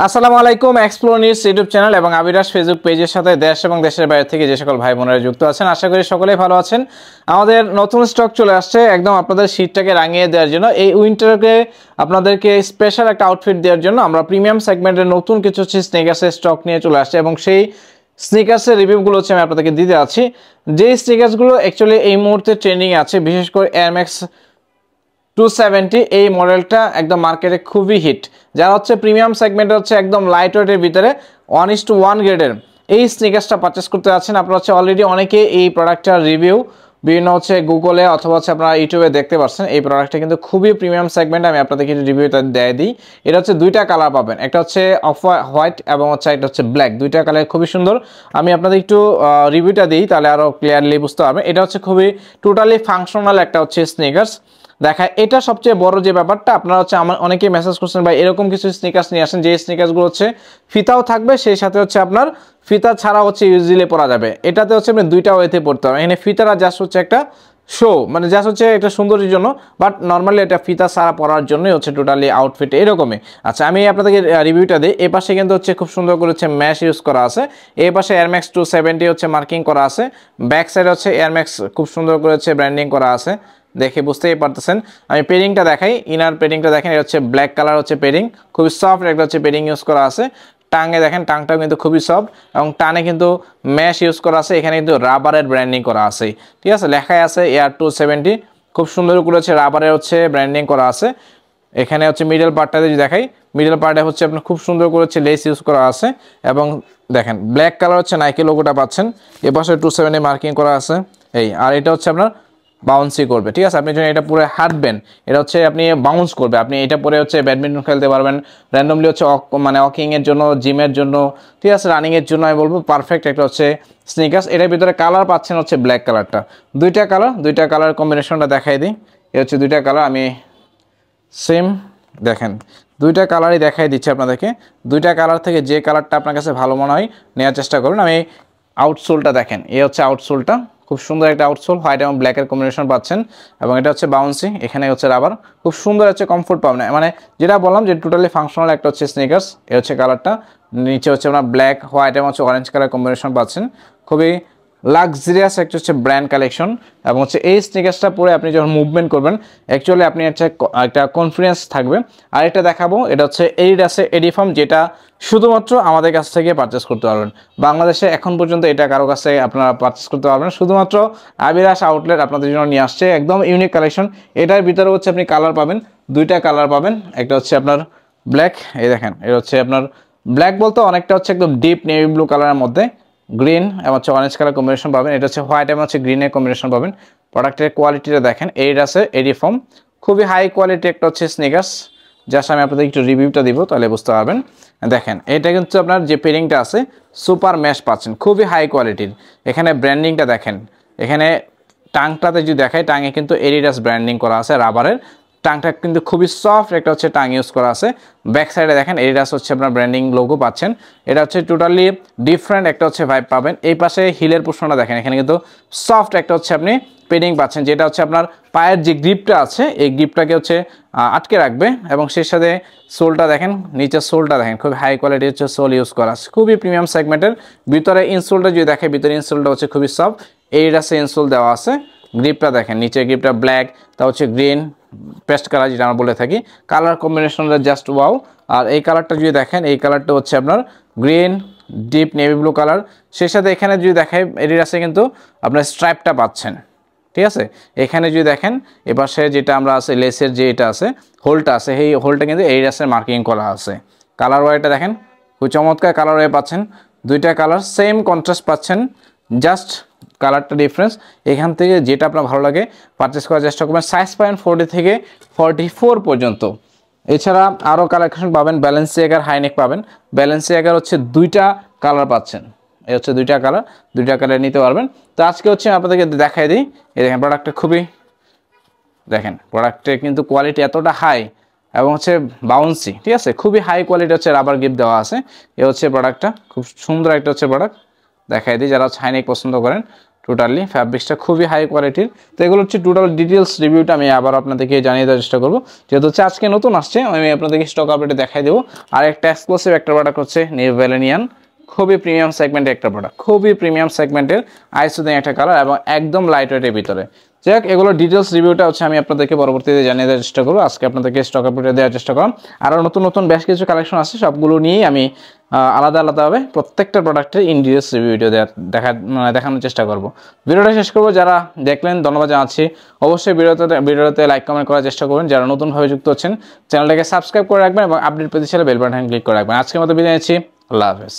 আসসালামু আলাইকুম explore news YouTube channel এবং আবিরাস ফেসবুক পেজের সাথে দেশ এবং দেশের বাইরে থেকে যে সকল ভাই বোনেরা যুক্ত আছেন আশা করি সকলেই ভালো আছেন। আমাদের নতুন স্টক চলে আসছে একদম আপনাদের শীতটাকে রাঙিয়ে দেওয়ার জন্য। এই উইন্টারকে আপনাদেরকে স্পেশাল একটা আউটফিট দেওয়ার জন্য আমরা প্রিমিয়াম সেগমেন্টের নতুন কিছু স্নিকার্সের স্টক নিয়ে চলে আসছে এবং সেই স্নিকার্সের রিভিউগুলো হচ্ছে আমি আপনাদেরকে দিতে যাচ্ছি। যেই স্নিকার্সগুলো অ্যাকচুয়ালি এই মুহূর্তে ট্রেন্ডিং আছে, বিশেষ করে এয়ার ম্যাক্স 270 এই মডেলটা একদম মার্কেটে খুবই হিট। যারা হচ্ছে প্রিমিয়াম সেগমেন্টে হচ্ছে একদম লাইট ওয়েটের ভিতরে 1:1 গ্রেডের এই স্নিকার্সটা পারচেস করতে যাচ্ছেন, আপনারা হচ্ছে অলরেডি অনেকে এই প্রোডাক্টটার রিভিউ বিভিন্ন হচ্ছে গুগলে অথবা হচ্ছে আপনারা ইউটিউবে দেখতে পাচ্ছেন। এই প্রোডাক্টটা কিন্তু খুবই প্রিমিয়াম সেগমেন্ট। আমি আপনাদেরকে রিভিউটা দিয়ে দিই। এটা হচ্ছে দুইটা কালার পাবেন, একটা হচ্ছে অফ হোয়াইট এবং হচ্ছে একটা হচ্ছে ব্ল্যাক। দুইটা কালার খুবই সুন্দর। আমি আপনাদের একটু রিভিউটা দিই, তাহলে আরও ক্লিয়ারলি বুঝতে পারবেন। এটা হচ্ছে খুবই টোটালি ফাংশনাল একটা হচ্ছে স্নিকার্স। দেখা এটা সবচেয়ে বড় যে ব্যাপারটা, আপনারা হচ্ছে আমার অনেকেই মেসেজ করছেন ভাই এরকম কিছু স্নিকার্স নিয়ে আসেন যে স্নিকার্সগুলো হচ্ছে ফিতাও থাকবে, সেই সাথে হচ্ছে আপনার ফিতা ছাড়া হচ্ছে ইউজিলি পরা যাবে। এটাতে হচ্ছে আপনি দুইটা ওয়েতে পড়তে হবে। এখানে ফিতাটা জাস্ট হচ্ছে একটা শো, মানে জাস্ট হচ্ছে একটা সৌন্দর্যের জন্য, বাট নর্মালি এটা ফিতা ছাড়া পরার জন্যই হচ্ছে টোটালি আউটফিট এরকমই। আচ্ছা, আমি আপনাদেরকে রিভিউটা দিই। এ পাশে কিন্তু হচ্ছে খুব সুন্দর করে হচ্ছে ম্যাশ ইউজ করা আছে। এই পাশে এয়ার ম্যাক্স 270 হচ্ছে মার্কিং করা আছে। ব্যাক সাইড হচ্ছে এয়ার ম্যাক্স খুব সুন্দর করে হচ্ছে ব্র্যান্ডিং করা আছে, দেখে বুঝতেই পারতেছেন। আমি পেডিংটা দেখাই, ইনার পেডিংটা দেখেন, এটা হচ্ছে ব্ল্যাক কালার হচ্ছে পেডিং, খুবই সফট একটা হচ্ছে পেডিং ইউজ করা আছে। টাঙে দেখেন, টাংটাও কিন্তু খুবই সফট এবং টানে কিন্তু ম্যাশ ইউজ করা আছে। এখানে কিন্তু রাবারের ব্র্যান্ডিং করা আছে, ঠিক আছে, লেখাই আছে এয়ার 270, খুব সুন্দর করে হচ্ছে রাবারের হচ্ছে ব্র্যান্ডিং করা আছে। এখানে হচ্ছে মিডল পার্টটা যদি দেখাই, মিডল পার্টে হচ্ছে আপনার খুব সুন্দর করে হচ্ছে লেস ইউজ করা আছে এবং দেখেন ব্ল্যাক কালার হচ্ছে নাইকি লোগোটা পাচ্ছেন। এপাশে 270 মার্কিং করা আছে। এই আর এটা হচ্ছে আপনার বাউন্সই করবে, ঠিক আছে। আপনি যখন এটা পুরো হাঁটবেন, এটা হচ্ছে আপনি বাউন্স করবে। আপনি এটা পরে হচ্ছে ব্যাডমিন্টন খেলতে পারবেন, র্যান্ডমলি হচ্ছে মানে ওয়াকিংয়ের জন্য, জিমের জন্য, ঠিক আছে, রানিংয়ের জন্য আমি বলবো পারফেক্ট একটা হচ্ছে স্নিকার্স। এটার ভিতরে কালার পাচ্ছেন হচ্ছে ব্ল্যাক কালারটা। দুইটা কালার কম্বিনেশনটা দেখাই দিই। এ হচ্ছে দুইটা কালার, আমি সেম দেখেন দুইটা কালারই দেখাই দিচ্ছি আপনাদেরকে। দুইটা কালার থেকে যে কালারটা আপনার কাছে ভালো মনে হয় নেওয়ার চেষ্টা করুন। আমি আউটসোলটা দেখেন, এ হচ্ছে আউটসোলটা, খুব সুন্দর একটা আউটসোল, হোয়াইট এবং ব্ল্যাকের কম্বিনেশন পাচ্ছেন এবং এটা হচ্ছে বাউন্সি, এখানে হচ্ছে রাবার, খুব সুন্দর হচ্ছে কমফোর্ট পাবেন। মানে যেটা বললাম যে টোটালি ফাংশনাল একটা হচ্ছে স্নিকার্স। এ হচ্ছে কালারটা, নিচে হচ্ছে আপনার ব্ল্যাক, হোয়াইট এবং হচ্ছে অরেঞ্জ কালার কম্বিনেশন পাচ্ছেন। খুবই লাক্সারিয়াস একটা হচ্ছে ব্র্যান্ড কালেকশন এবং হচ্ছে এই স্নিকার্সটা পরে আপনি যখন মুভমেন্ট করবেন অ্যাকচুয়ালি আপনি একটা কনফিডেন্স থাকবে। আর এটা দেখাবো, এটা হচ্ছে এডিডাসের এডিফর্ম, যেটা শুধুমাত্র আমাদের কাছ থেকে পারচেস করতে পারবেন। বাংলাদেশে এখন পর্যন্ত এটা কারো কাছে আপনারা পারচেস করতে পারবেন, শুধুমাত্র আবিরাস আউটলেট আপনাদের জন্য নিয়ে আসছে, একদম ইউনিক কালেকশন। এটার ভিতরে হচ্ছে আপনি কালার পাবেন, দুইটা কালার পাবেন, একটা হচ্ছে আপনার ব্ল্যাক, এই দেখেন এটা হচ্ছে আপনার ব্ল্যাক বলতে অনেকটা হচ্ছে একদম ডিপ নেভি ব্লু কালারের মধ্যে গ্রিন এবং হচ্ছে অরেঞ্জ কালার কম্বিনেশন পাবেন। এটা হচ্ছে হোয়াইট এবং হচ্ছে গ্রিনের কম্বিনেশন পাবেন। প্রোডাক্টের কোয়ালিটিটা দেখেন, এডিডাসের এডিফর্ম, খুবই হাই কোয়ালিটি একটা হচ্ছে স্নিকার্স। জাস্ট আমি আপনাদের একটু রিভিউটা দিব, তাহলে বুঝতে পারবেন। দেখেন এটা কিন্তু আপনার যে পেরিংটা আছে সুপার ম্যাশ পাচ্ছেন, খুবই হাই কোয়ালিটির। এখানে ব্র্যান্ডিংটা দেখেন, এখানে টাংটাতে যদি দেখায়, টাঙে কিন্তু এডিডাস ব্র্যান্ডিং করা আছে রাবারের। টাংটা কিন্তু খুবই সফট একটা হচ্ছে টাং ইউজ করা আছে। ব্যাক সাইডে দেখেন এডিডাস হচ্ছে আপনার ব্র্যান্ডিং লোগো পাচ্ছেন। এটা হচ্ছে টোটালি ডিফারেন্ট একটা হচ্ছে ভাইব পাবেন। এই পাশে হিলের পোর্শনটা দেখেন, এখানে কিন্তু সফট একটা হচ্ছে আপনি পেডিং পাচ্ছেন, যেটা হচ্ছে আপনার পায়ের যে গ্রিপটা আছে এই গ্রিপটাকে হচ্ছে আটকে রাখবে এবং সেই সাথে সোলটা দেখেন, নিচের সোলটা দেখেন, খুব হাই কোয়ালিটি হচ্ছে সোল ইউজ করা আছে, খুবই প্রিমিয়াম সেগমেন্টের। ভিতরে ইনসোলটা যদি দেখে, ভিতরে ইনসোলটা হচ্ছে খুবই সফট, এইটাছে ইনসোল দেওয়া আছে। গ্রিপটা দেখেন, নিচের গ্রিপটা ব্ল্যাক, তা হচ্ছে গ্রিন পেস্ট কালার যেটা আমরা বলে থাকি, কালার কম্বিনেশনটা জাস্ট ওয়াও। আর এই কালারটা যদি দেখেন, এই কালারটা হচ্ছে আপনার green deep navy blue colour. সেই সাথে এখানে যদি দেখাই এডিডাসে কিন্তু আপনার স্ট্রাইপটা পাচ্ছেন, ঠিক আছে। এখানে যদি দেখেন এপাশে যেটা আমরা আছে লেসের যে এটা আছে হোলটা আছে, এই হোলটা কিন্তু এডিডাসের মার্কিং করা আছে। কালার ওয়াইটা দেখেন, খুব চমৎকার কালার ওয়াই পাচ্ছেন। দুইটা কালার সেম কন্ট্রাস্ট পাচ্ছেন, জাস্ট কালারটা ডিফারেন্স। এখান থেকে যেটা আপনার ভালো লাগে পারচেস করার চেষ্টা করবেন। সাইজ পাবেন 40 থেকে 44 পর্যন্ত। এছাড়া আরও কালেকশন পাবেন, ব্যালেন্সিয়াগার হাইনেক পাবেন। ব্যালেন্সিয়াগার হচ্ছে দুইটা কালার পাচ্ছেন, এই হচ্ছে দুইটা কালার নিতে পারবেন। তো আজকে হচ্ছে আপনাদেরকে দেখাই দিই। এই দেখেন প্রোডাক্টটা খুবই, দেখেন প্রোডাক্টের কিন্তু কোয়ালিটি এতটা হাই এবং হচ্ছে বাউন্সি, ঠিক আছে, খুবই হাই কোয়ালিটি হচ্ছে রাবার গিফট দেওয়া আছে। এ হচ্ছে প্রোডাক্টটা, খুব সুন্দর একটা হচ্ছে প্রোডাক্ট, দেখাই দিই। যারা হাইনেক পছন্দ করেন টোটালি ফ্যাব্রিক্সটা খুবই হাই কোয়ালিটির। তো এগুলো হচ্ছে টোটাল ডিটেলস রিভিউটা আমি আবার আপনাদেরকে জানিয়ে দেওয়ার চেষ্টা করবো, যেহেতু হচ্ছে আজকে নতুন আসছে আমি আপনাদেরকে স্টক আপডেটে দেখাই দেবো। আর একটা এক্সক্লুসিভ একটা প্রোডাক্ট হচ্ছে নিউ ভ্যালেনিয়ান, খুবই প্রিমিয়াম সেগমেন্টের একটা প্রোডাক্ট, খুবই প্রিমিয়াম সেগমেন্টের আইসুদিং একটা কালার এবং একদম লাইট ওয়েটের ভিতরে। যাই হোক, এগুলো ডিটেলস রিভিউটা হচ্ছে আমি আপনাদেরকে পরবর্তীতে জানিয়ে দেওয়ার চেষ্টা করবো। আজকে আপনাদেরকে স্টক আপডেটে দেওয়ার চেষ্টা করলাম। আরও নতুন নতুন বেশ কিছু কালেকশন আছে, সবগুলো নিয়েই আমি আলাদা আলাদাভাবে প্রত্যেকটা প্রোডাক্টের ইনডিটেলস রিভিউ ভিডিও দেখানোর চেষ্টা করবো। ভিডিওটা শেষ করবো, যারা দেখলেন ধন্যবাদ জানাচ্ছি। অবশ্যই ভিডিওতে লাইক কমেন্ট করার চেষ্টা করবেন। যারা নতুনভাবে যুক্ত হচ্ছেন চ্যানেলটাকে সাবস্ক্রাইব করে রাখবেন এবং আপডেট পেতে চাইলে বেল বাটন ক্লিক করে রাখবেন। আজকের মতো বিদায় নিচ্ছি, আল্লাহ হাফেজ।